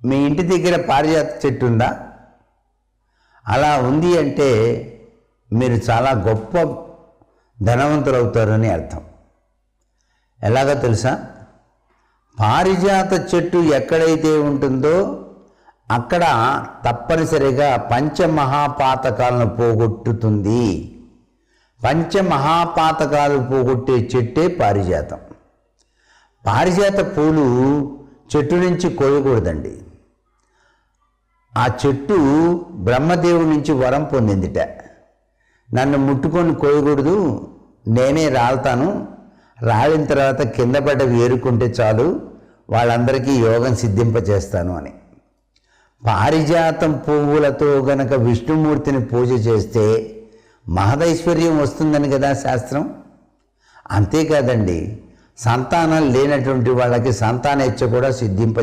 మీ ఇంటి దగ్గర పారిజాత చెట్టు ఉందా? అలా ఉంది అంటే మీరు చాలా గొప్ప ధనవంతులు అవుతారని అర్థం. ఎలాగో తెలుసా? పారిజాత చెట్టు ఎక్కడైతే ఉంటుందో అక్కడ తప్పనిసరిగా పంచమహాపాతకాలను పోగొట్టుతుంది. పంచమహాపాతకాలు పోగొట్టే చెట్టే పారిజాతం. పారిజాత పూలు చెట్టు నుంచి కోయకూడదండి. ఆ చెట్టు బ్రహ్మదేవుడి నుంచి వరం పొందిందిట. నన్ను ముట్టుకొని కోయకూడదు, నేనే రాలుతాను, రాలిన తర్వాత కింద పడ్డవి ఏరుకుంటే చాలు, వాళ్ళందరికీ యోగం సిద్ధింపచేస్తాను అని. పారిజాతం పువ్వులతో గనక విష్ణుమూర్తిని పూజ చేస్తే మహదైశ్వర్యం వస్తుందని కదా శాస్త్రం. అంతేకాదండి, సంతానం లేనటువంటి వాళ్ళకి సంతానేచ్ఛ కూడా సిద్ధింపజే